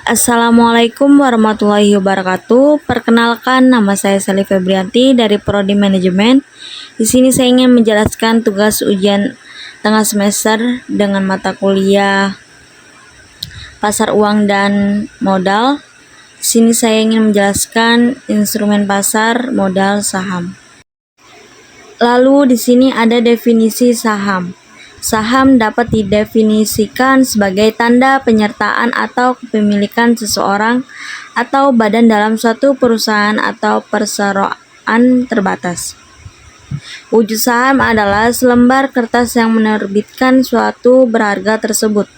Assalamualaikum warahmatullahi wabarakatuh. Perkenalkan, nama saya Sally Febrianti dari Prodi Manajemen. Di sini saya ingin menjelaskan tugas ujian tengah semester dengan mata kuliah pasar uang dan modal. Di sini saya ingin menjelaskan instrumen pasar, modal, saham. Lalu di sini ada definisi saham. Saham dapat didefinisikan sebagai tanda penyertaan atau kepemilikan seseorang atau badan dalam suatu perusahaan atau perseroan terbatas. Wujud saham adalah selembar kertas yang menerbitkan suatu berharga tersebut.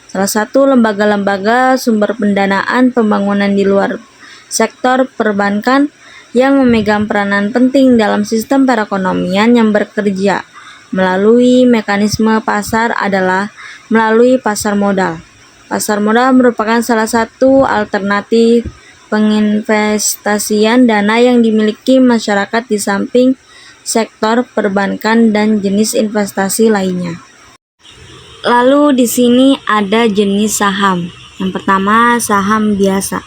Salah satu lembaga-lembaga sumber pendanaan pembangunan di luar sektor perbankan yang memegang peranan penting dalam sistem perekonomian yang bekerja melalui mekanisme pasar adalah melalui pasar modal. Pasar modal merupakan salah satu alternatif penginvestasian dana yang dimiliki masyarakat di samping sektor perbankan dan jenis investasi lainnya. Lalu di sini ada jenis saham. Yang pertama, saham biasa.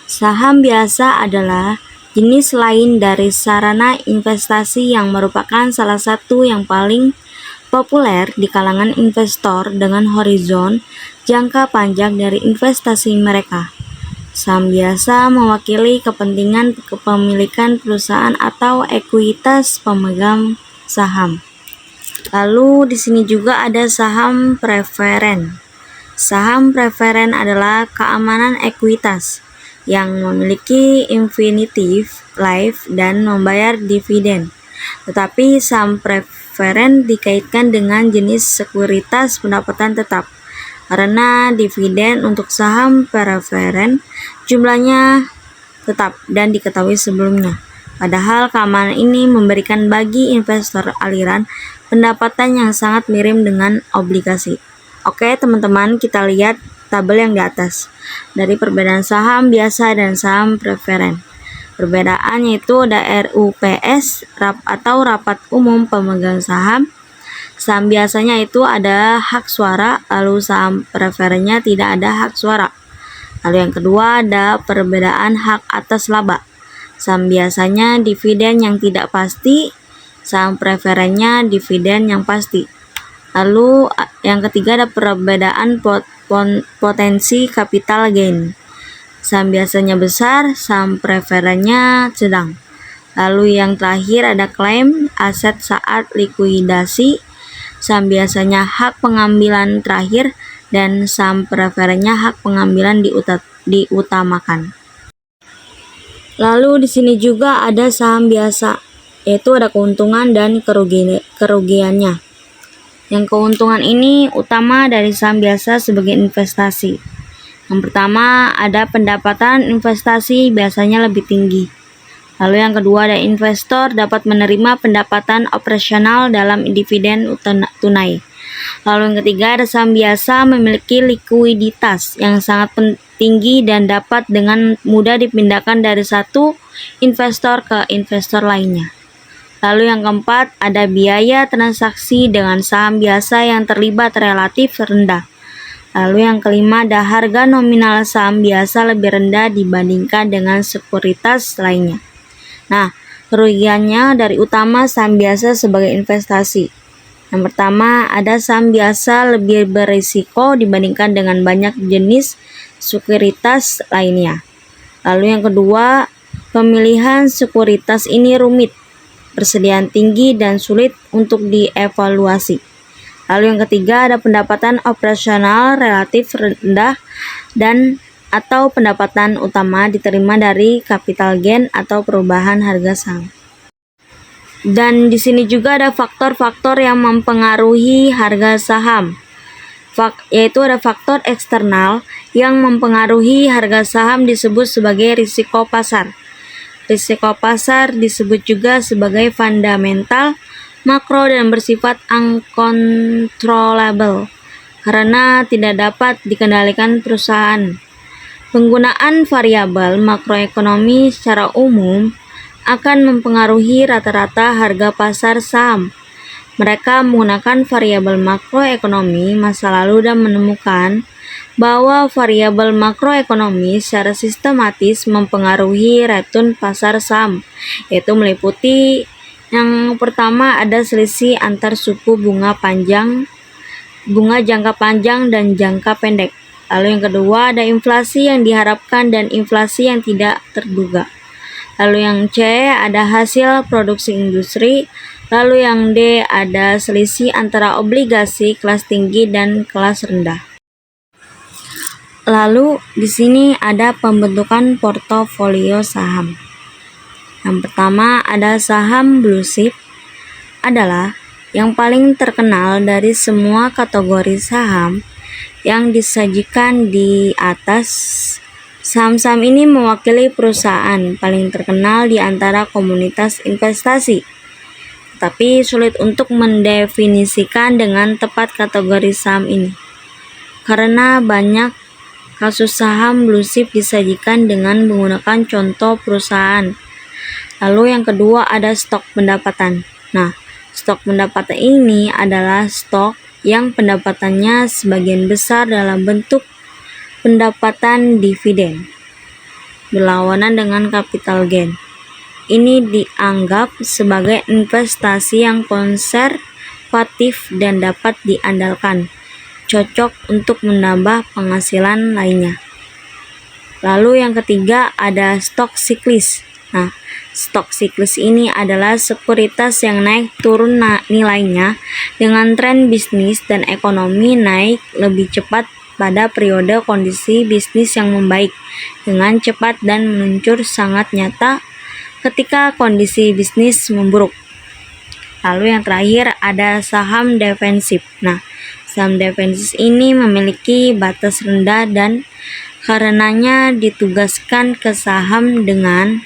Saham biasa adalah jenis lain dari sarana investasi yang merupakan salah satu yang paling populer di kalangan investor dengan horizon jangka panjang dari investasi mereka. Saham biasa mewakili kepentingan kepemilikan perusahaan atau ekuitas pemegang saham. Lalu di sini juga ada saham preferen. Saham preferen adalah keamanan ekuitas yang memiliki infinitive life dan membayar dividen. Tetapi saham preferen dikaitkan dengan jenis sekuritas pendapatan tetap, karena dividen untuk saham preferen jumlahnya tetap dan diketahui sebelumnya. Padahal keamanan ini memberikan bagi investor aliran pendapatan yang sangat mirip dengan obligasi. Oke teman-teman, kita lihat tabel yang di atas dari perbedaan saham biasa dan saham preferen. Perbedaannya itu ada RUPS atau rapat umum pemegang saham. Saham biasanya itu ada hak suara, lalu saham preferennya tidak ada hak suara. Lalu yang kedua ada perbedaan hak atas laba. Saham biasanya dividen yang tidak pasti, saham preferennya dividen yang pasti. Lalu yang ketiga ada perbedaan potensi capital gain. Saham biasanya besar, saham preferennya sedang. Lalu yang terakhir ada klaim aset saat likuidasi. Saham biasanya hak pengambilan terakhir dan saham preferennya hak pengambilan diutamakan. Lalu di sini juga ada saham biasa, yaitu ada keuntungan dan kerugiannya. Yang keuntungan ini utama dari saham biasa sebagai investasi. Yang pertama ada pendapatan investasi biasanya lebih tinggi. Lalu yang kedua ada investor dapat menerima pendapatan operasional dalam dividen tunai. Lalu yang ketiga ada saham biasa memiliki likuiditas yang sangat tinggi dan dapat dengan mudah dipindahkan dari satu investor ke investor lainnya. Lalu yang keempat, ada biaya transaksi dengan saham biasa yang terlibat relatif rendah. Lalu yang kelima, ada harga nominal saham biasa lebih rendah dibandingkan dengan sekuritas lainnya. Nah, kerugiannya dari utama saham biasa sebagai investasi. Yang pertama, ada saham biasa lebih berisiko dibandingkan dengan banyak jenis sekuritas lainnya. Lalu yang kedua, pemilihan sekuritas ini rumit, persediaan tinggi dan sulit untuk dievaluasi. Lalu yang ketiga ada pendapatan operasional relatif rendah dan atau pendapatan utama diterima dari capital gain atau perubahan harga saham. Dan di sini juga ada faktor-faktor yang mempengaruhi harga saham. Yaitu ada faktor eksternal yang mempengaruhi harga saham disebut sebagai risiko pasar. Risiko pasar disebut juga sebagai fundamental, makro, dan bersifat uncontrollable karena tidak dapat dikendalikan perusahaan. Penggunaan variabel makroekonomi secara umum akan mempengaruhi rata-rata harga pasar saham. Mereka menggunakan variabel makroekonomi masa lalu dan menemukan bahwa variabel makroekonomi secara sistematis mempengaruhi return pasar saham, yaitu meliputi yang pertama ada selisih antar suku bunga jangka panjang dan jangka pendek. Lalu yang kedua ada inflasi yang diharapkan dan inflasi yang tidak terduga. Lalu yang C ada hasil produksi industri. Lalu yang D ada selisih antara obligasi kelas tinggi dan kelas rendah. Lalu di sini ada pembentukan portofolio saham. Yang pertama ada saham blue chip, adalah yang paling terkenal dari semua kategori saham yang disajikan di atas. Saham-saham ini mewakili perusahaan paling terkenal di antara komunitas investasi, tapi sulit untuk mendefinisikan dengan tepat kategori saham ini karena banyak kasus saham blue chip disajikan dengan menggunakan contoh perusahaan. Lalu yang kedua ada stok pendapatan. Nah, stok pendapatan ini adalah stok yang pendapatannya sebagian besar dalam bentuk pendapatan dividen berlawanan dengan capital gain. Ini dianggap sebagai investasi yang konservatif dan dapat diandalkan, cocok untuk menambah penghasilan lainnya. Lalu yang ketiga ada stok siklis. Nah, stok siklis ini adalah sekuritas yang naik turun nilainya dengan tren bisnis dan ekonomi naik lebih cepat pada periode kondisi bisnis yang membaik dengan cepat dan meluncur sangat nyata ketika kondisi bisnis memburuk. Lalu yang terakhir ada saham defensif. Nah, saham defensif ini memiliki batas rendah dan karenanya ditugaskan ke saham dengan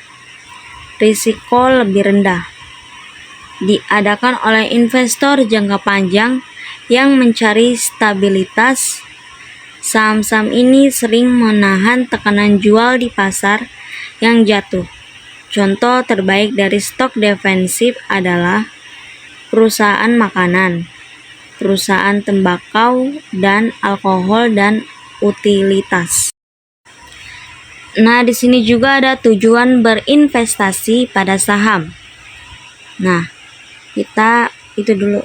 risiko lebih rendah. Diadakan oleh investor jangka panjang yang mencari stabilitas. Saham-saham ini sering menahan tekanan jual di pasar yang jatuh. Contoh terbaik dari stok defensif adalah perusahaan makanan, perusahaan tembakau dan alkohol dan utilitas. Nah, di sini juga ada tujuan berinvestasi pada saham. Nah, kita itu dulu.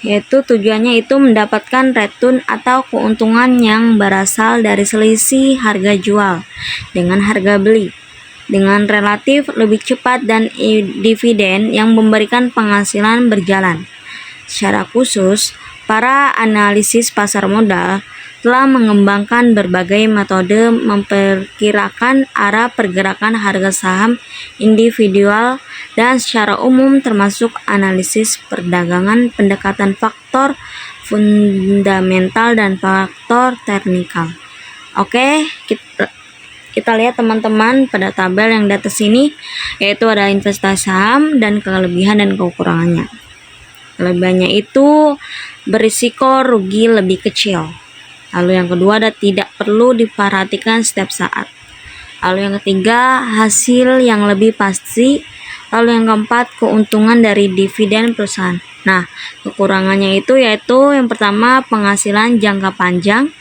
Yaitu tujuannya itu mendapatkan return atau keuntungan yang berasal dari selisih harga jual dengan harga beli dengan relatif lebih cepat dan dividen yang memberikan penghasilan berjalan. Secara khusus, para analisis pasar modal telah mengembangkan berbagai metode memperkirakan arah pergerakan harga saham individual dan secara umum termasuk analisis perdagangan, pendekatan faktor fundamental dan faktor teknikal. Oke, kita lihat teman-teman pada tabel yang di atas ini, yaitu ada investasi saham dan kelebihan dan kekurangannya. Kelebihannya itu berisiko rugi lebih kecil. Lalu yang kedua ada tidak perlu diperhatikan setiap saat. Lalu yang ketiga hasil yang lebih pasti. Lalu yang keempat keuntungan dari dividen perusahaan. Nah, kekurangannya itu yaitu yang pertama penghasilan jangka panjang.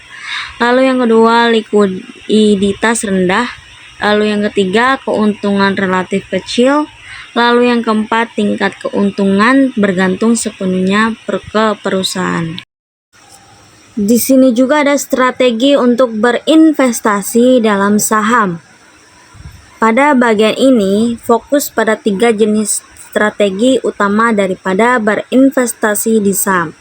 Lalu yang kedua likuiditas rendah. Lalu yang ketiga keuntungan relatif kecil. Lalu yang keempat tingkat keuntungan bergantung sepenuhnya ke perusahaan. Di sini juga ada strategi untuk berinvestasi dalam saham. Pada bagian ini fokus pada 3 jenis strategi utama daripada berinvestasi di saham.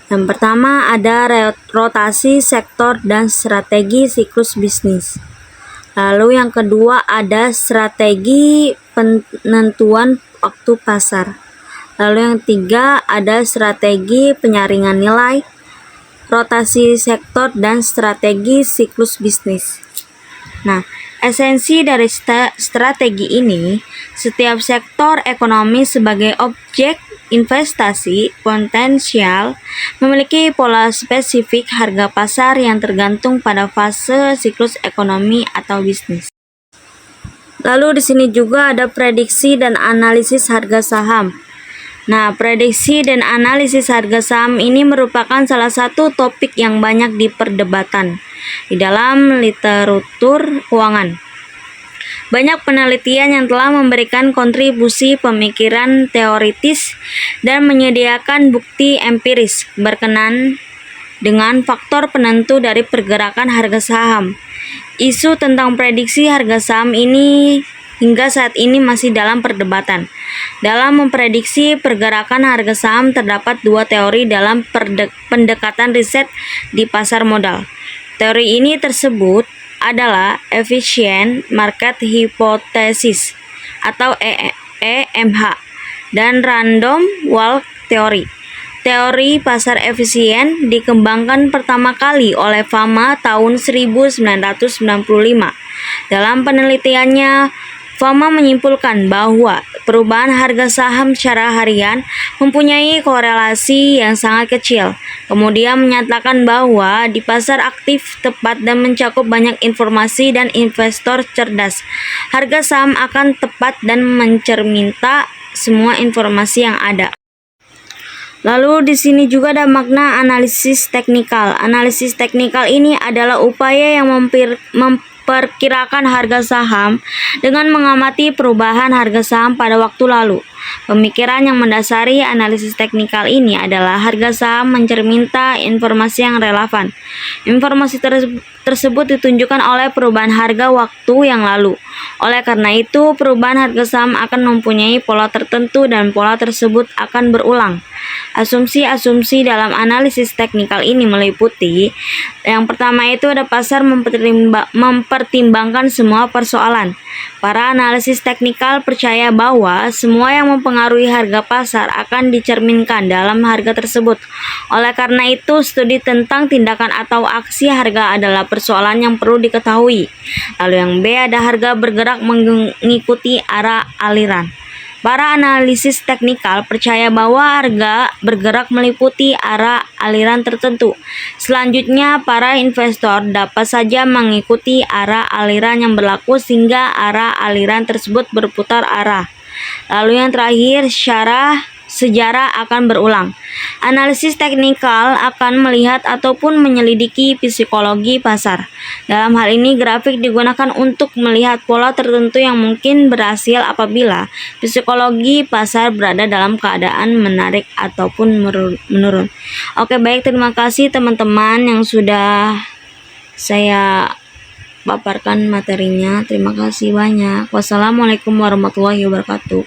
Yang pertama ada rotasi sektor dan strategi siklus bisnis. Lalu yang kedua ada strategi penentuan waktu pasar. Lalu yang ketiga ada strategi penyaringan nilai, rotasi sektor dan strategi siklus bisnis. Nah, esensi dari strategi ini, setiap sektor ekonomi sebagai objek investasi potensial memiliki pola spesifik harga pasar yang tergantung pada fase siklus ekonomi atau bisnis. Lalu di sini juga ada prediksi dan analisis harga saham. Nah, prediksi dan analisis harga saham ini merupakan salah satu topik yang banyak diperdebatkan di dalam literatur keuangan. Banyak penelitian yang telah memberikan kontribusi pemikiran teoritis dan menyediakan bukti empiris berkenan dengan faktor penentu dari pergerakan harga saham. Isu tentang prediksi harga saham ini hingga saat ini masih dalam perdebatan. Dalam memprediksi pergerakan harga saham terdapat dua teori dalam pendekatan riset di pasar modal. Teori ini tersebut adalah Efficient Market Hypothesis atau EMH dan Random Walk Theory. Teori pasar efisien dikembangkan pertama kali oleh Fama tahun 1995. Dalam penelitiannya, Fama menyimpulkan bahwa perubahan harga saham secara harian mempunyai korelasi yang sangat kecil. Kemudian menyatakan bahwa di pasar aktif, tepat, dan mencakup banyak informasi dan investor cerdas, harga saham akan tepat dan mencerminta semua informasi yang ada. Lalu di sini juga ada makna analisis teknikal. Analisis teknikal ini adalah upaya yang memperkirakan harga saham dengan mengamati perubahan harga saham pada waktu lalu. Pemikiran yang mendasari analisis teknikal ini adalah harga saham mencerminta informasi yang relevan. Informasi tersebut ditunjukkan oleh perubahan harga waktu yang lalu. Oleh karena itu, perubahan harga saham akan mempunyai pola tertentu dan pola tersebut akan berulang. Asumsi-asumsi dalam analisis teknikal ini meliputi: yang pertama itu ada pasar mempertimbangkan semua persoalan. Para analisis teknikal percaya bahwa semua yang mempengaruhi harga pasar akan dicerminkan dalam harga tersebut. Oleh karena itu, studi tentang tindakan atau aksi harga adalah persoalan yang perlu diketahui. Lalu yang B ada harga bergerak mengikuti arah aliran. Para analisis teknikal percaya bahwa harga bergerak meliputi arah aliran tertentu. Selanjutnya, para investor dapat saja mengikuti arah aliran yang berlaku sehingga arah aliran tersebut berputar arah. Lalu yang terakhir, sejarah akan berulang. Analisis teknikal akan melihat ataupun menyelidiki psikologi pasar. Dalam hal ini, grafik digunakan untuk melihat pola tertentu yang mungkin berhasil apabila psikologi pasar berada dalam keadaan menarik ataupun menurun. Oke, baik, terima kasih teman-teman yang sudah saya paparkan materinya. Terima kasih banyak. Wassalamualaikum warahmatullahi wabarakatuh.